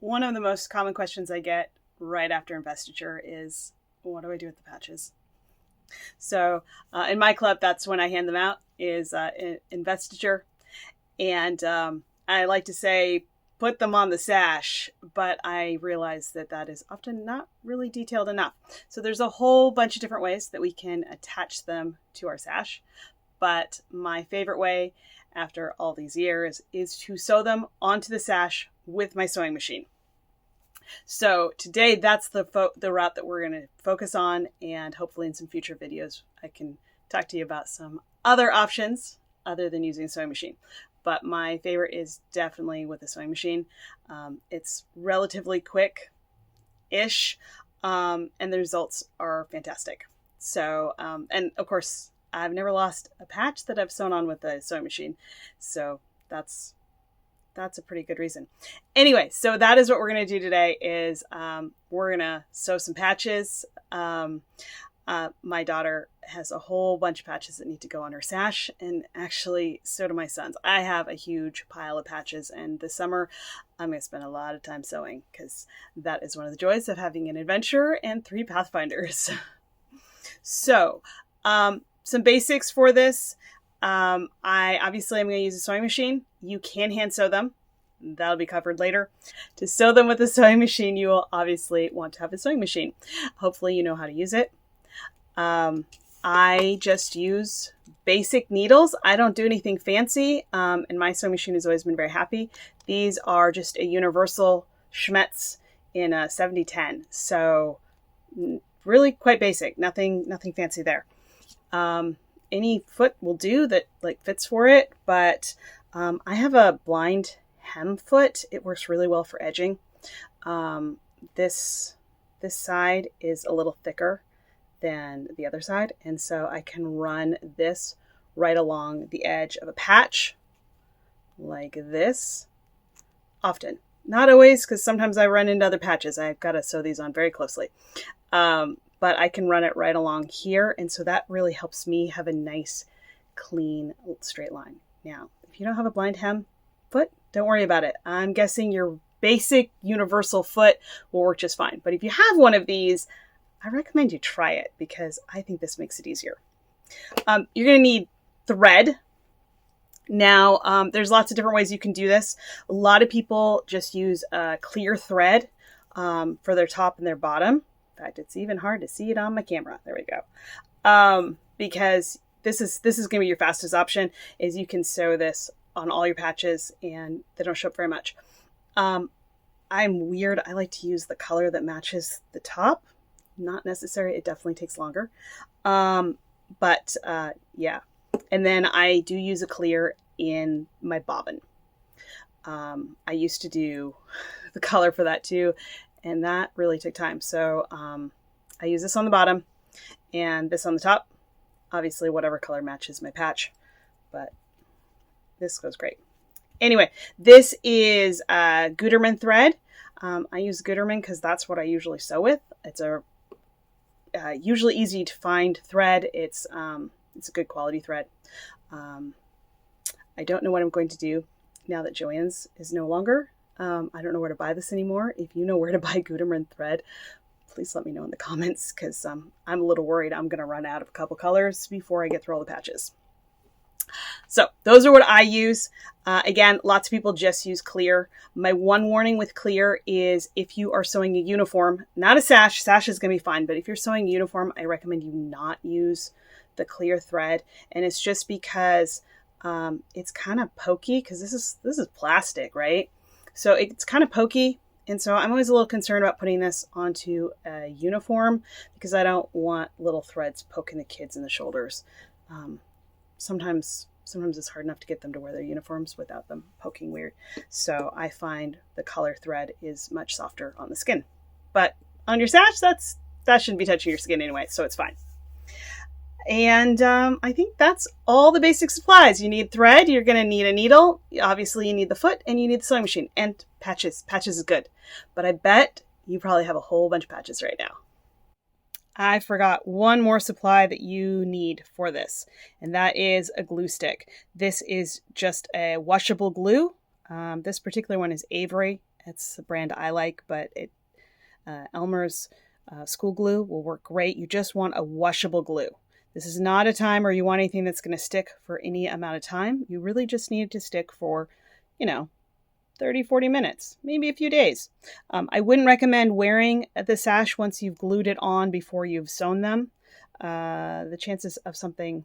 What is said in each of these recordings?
One of the most common questions I get right after investiture is, what do I do with the patches? So in my club, that's when I hand them out is investiture. And I like to say, put them on the sash, but I realize that that is often not really detailed enough. So there's a whole bunch of different ways that we can attach them to our sash. But my favorite way after all these years is to sew them onto the sash with my sewing machine. So today that's the route that we're going to focus on, and hopefully in some future videos I can talk to you about some other options other than using a sewing machine. But my favorite is definitely with a sewing machine. It's relatively quick-ish, and the results are fantastic. So, and of course, I've never lost a patch that I've sewn on with a sewing machine. So that's a pretty good reason. Anyway, so that is what we're going to do today is we're going to sew some patches. My daughter has a whole bunch of patches that need to go on her sash, and actually so do my sons. I have a huge pile of patches, and this summer I'm going to spend a lot of time sewing because that is one of the joys of having an adventurer and 3 Pathfinders. So some basics for this. I'm going to use a sewing machine. You can hand sew them. That'll be covered later. To sew them with a sewing machine, you will obviously want to have a sewing machine. Hopefully you know how to use it. I just use basic needles. I don't do anything fancy, and my sewing machine has always been very happy. These are just a universal Schmetz in a 7010. So really quite basic. Nothing fancy there. Any foot will do that fits for it, but I have a blind hem foot. It works really well for edging. This side is a little thicker than the other side, and so I can run this right along the edge of a patch like this often. Not always, because sometimes I run into other patches. I've got to sew these on very closely. But I can run it right along here, and so that really helps me have a nice, clean, straight line. Now, if you don't have a blind hem foot, don't worry about it. I'm guessing your basic universal foot will work just fine. But if you have one of these, I recommend you try it because I think this makes it easier. You're going to need thread. Now, there's lots of different ways you can do this. A lot of people just use clear thread for their top and their bottom. In fact, it's even hard to see it on my camera. There we go. Because this is going to be your fastest option is you can sew this on all your patches and they don't show up very much. I'm weird. I like to use the color that matches the top. Not necessary. It definitely takes longer. But yeah. And then I do use a clear in my bobbin. I used to do the color for that too, and that really took time. So I use this on the bottom and this on the top. Obviously, whatever color matches my patch, but this goes great. Anyway, this is Gutermann thread. I use Gutermann because that's what I usually sew with. It's a usually easy to find thread. It's a good quality thread. I don't know what I'm going to do now that Joann's is no longer. I don't know where to buy this anymore. If you know where to buy Gutermann thread, please let me know in the comments because I'm a little worried I'm going to run out of a couple colors before I get through all the patches. So those are what I use. Again, lots of people just use clear. My one warning with clear is if you are sewing a uniform, not a sash, sash is going to be fine, but if you're sewing a uniform, I recommend you not use the clear thread. And it's just because it's kind of pokey because this is plastic, right? So it's kind of pokey. And so I'm always a little concerned about putting this onto a uniform because I don't want little threads poking the kids in the shoulders. Sometimes it's hard enough to get them to wear their uniforms without them poking weird. So I find the color thread is much softer on the skin. But on your sash, that shouldn't be touching your skin anyway, so it's fine. And I think that's all the basic supplies. You need thread, you're going to need a needle, obviously you need the foot, and you need the sewing machine, and patches. Patches is good. But I bet you probably have a whole bunch of patches right now. I forgot one more supply that you need for this, and that is a glue stick. This is just a washable glue. This particular one is Avery. It's the brand I like, but Elmer's school glue will work great. You just want a washable glue. This is not a time where you want anything that's going to stick for any amount of time. You really just need it to stick for, 30, 40 minutes, maybe a few days. I wouldn't recommend wearing the sash once you've glued it on before you've sewn them. The chances of something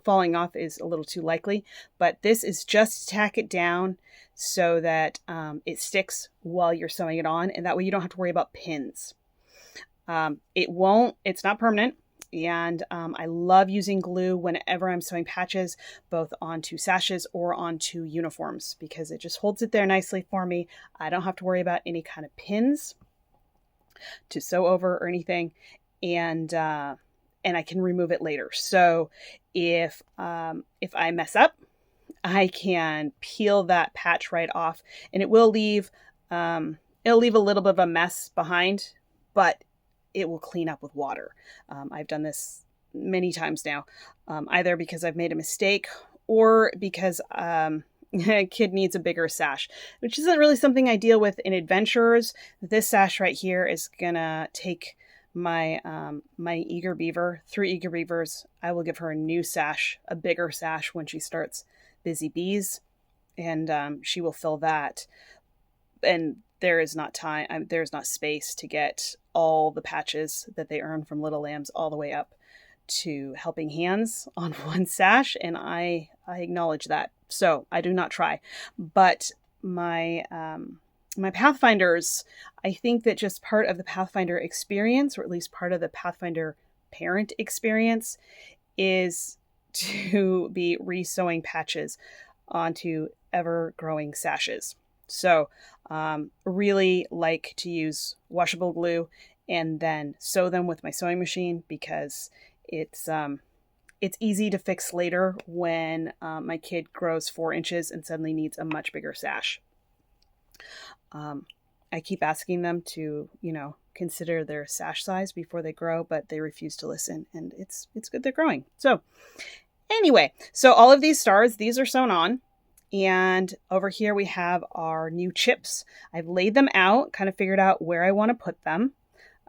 falling off is a little too likely, but this is just to tack it down so that it sticks while you're sewing it on, and that way you don't have to worry about pins. It's not permanent. And I love using glue whenever I'm sewing patches, both onto sashes or onto uniforms, because it just holds it there nicely for me. I don't have to worry about any kind of pins to sew over or anything, and I can remove it later. So if I mess up, I can peel that patch right off, and it'll leave a little bit of a mess behind, but it will clean up with water. I've done this many times now, either because I've made a mistake or because a kid needs a bigger sash, which isn't really something I deal with in adventures. This sash right here is gonna take my Eager Beaver, 3 Eager Beavers. I will give her a new sash, a bigger sash, when she starts Busy Bees, and she will fill that. And there is not time, there's not space to get all the patches that they earn from Little Lambs all the way up to Helping Hands on one sash, and I acknowledge that. So I do not try. But my Pathfinders, I think that just part of the Pathfinder experience, or at least part of the Pathfinder parent experience, is to be re-sewing patches onto ever-growing sashes. So really like to use washable glue and then sew them with my sewing machine, because it's easy to fix later when my kid grows 4 inches and suddenly needs a much bigger sash. I keep asking them to, consider their sash size before they grow, but they refuse to listen, and it's good they're growing. So anyway, so all of these stars, these are sewn on. And over here we have our new chips. I've laid them out, kind of figured out where I want to put them.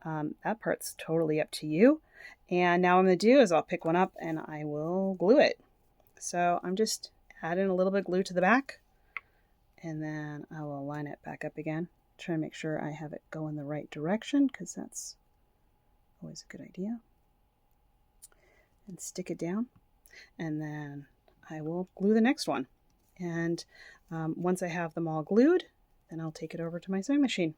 That part's totally up to you. And now what I'm going to do is I'll pick one up and I will glue it. So I'm just adding a little bit of glue to the back, and then I will line it back up again. Try to make sure I have it go in the right direction, because that's always a good idea. And stick it down. And then I will glue the next one. And once I have them all glued, then I'll take it over to my sewing machine.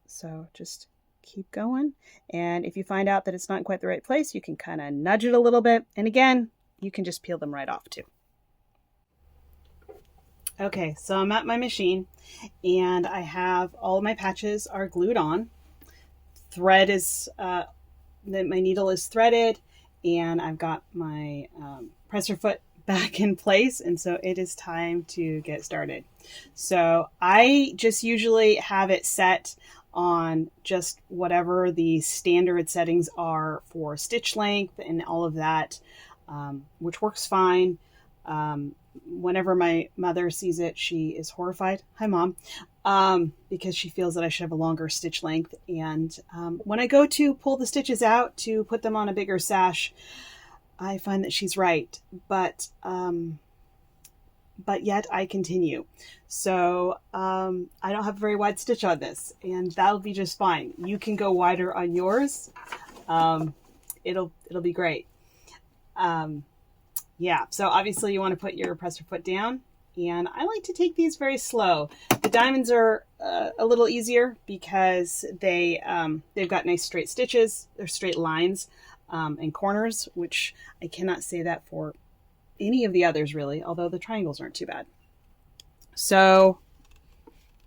So just keep going. And if you find out that it's not quite the right place, you can kind of nudge it a little bit. And again, you can just peel them right off too. Okay, so I'm at my machine and I have all of my patches are glued on. Thread is, my needle is threaded, and I've got my presser foot back in place, and so it is time to get started. So I just usually have it set on just whatever the standard settings are for stitch length and all of that, which works fine. Whenever my mother sees it, she is horrified. Hi, Mom. Because she feels that I should have a longer stitch length. And when I go to pull the stitches out to put them on a bigger sash, I find that she's right, but yet I continue. So I don't have a very wide stitch on this, and that'll be just fine. You can go wider on yours. It'll be great. Yeah, so obviously you want to put your presser foot down, and I like to take these very slow. The diamonds are a little easier because they've got nice straight stitches. They're straight lines. And corners, which I cannot say that for any of the others really, although the triangles aren't too bad. So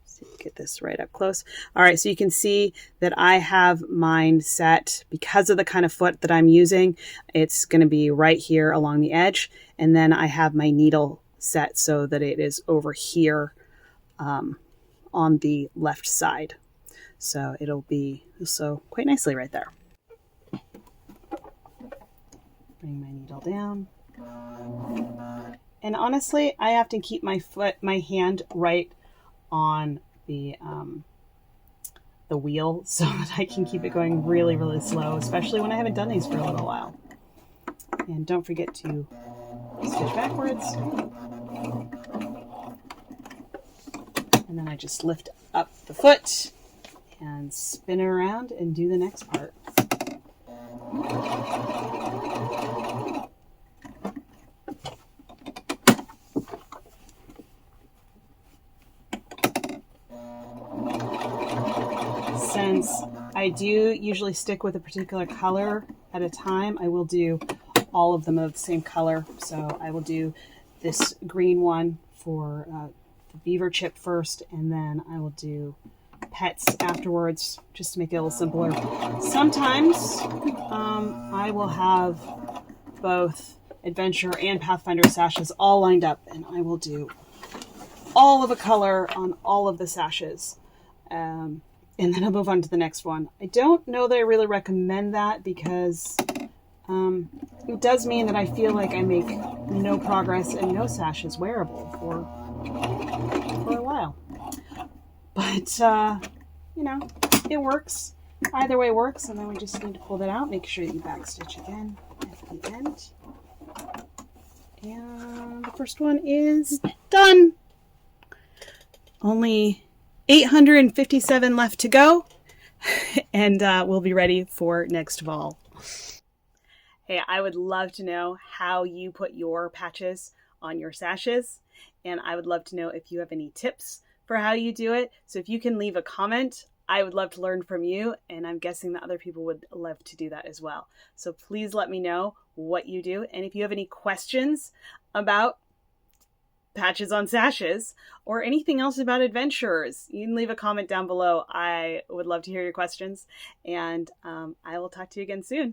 let's get this right up close. All right, so you can see that I have mine set because of the kind of foot that I'm using. It's going to be right here along the edge, and then I have my needle set so that it is over here on the left side. So it'll sew quite nicely right there. Bring my needle down. And honestly, I have to keep my hand right on the wheel so that I can keep it going really, really slow, especially when I haven't done these for a little while. And don't forget to stitch backwards. And then I just lift up the foot and spin it around and do the next part. Since I do usually stick with a particular color at a time, I will do all of them of the same color. So I will do this green one for the beaver chip first, and then I will do pets afterwards, just to make it a little simpler. Sometimes I will have both Adventure and Pathfinder sashes all lined up, and I will do all of a color on all of the sashes. And then I'll move on to the next one. I don't know that I really recommend that because it does mean that I feel like I make no progress and no sash is wearable for a while. But, you know, it works. Either way works, and then we just need to pull that out. Make sure you backstitch again at the end. And the first one is done. Only 857 left to go, and we'll be ready for next fall. Hey, I would love to know how you put your patches on your sashes, and I would love to know if you have any tips for how you do it. So if you can leave a comment, I would love to learn from you, and I'm guessing that other people would love to do that as well. So please let me know what you do, and if you have any questions about patches on sashes or anything else about adventurers, you can leave a comment down below. I would love to hear your questions, and I will talk to you again soon.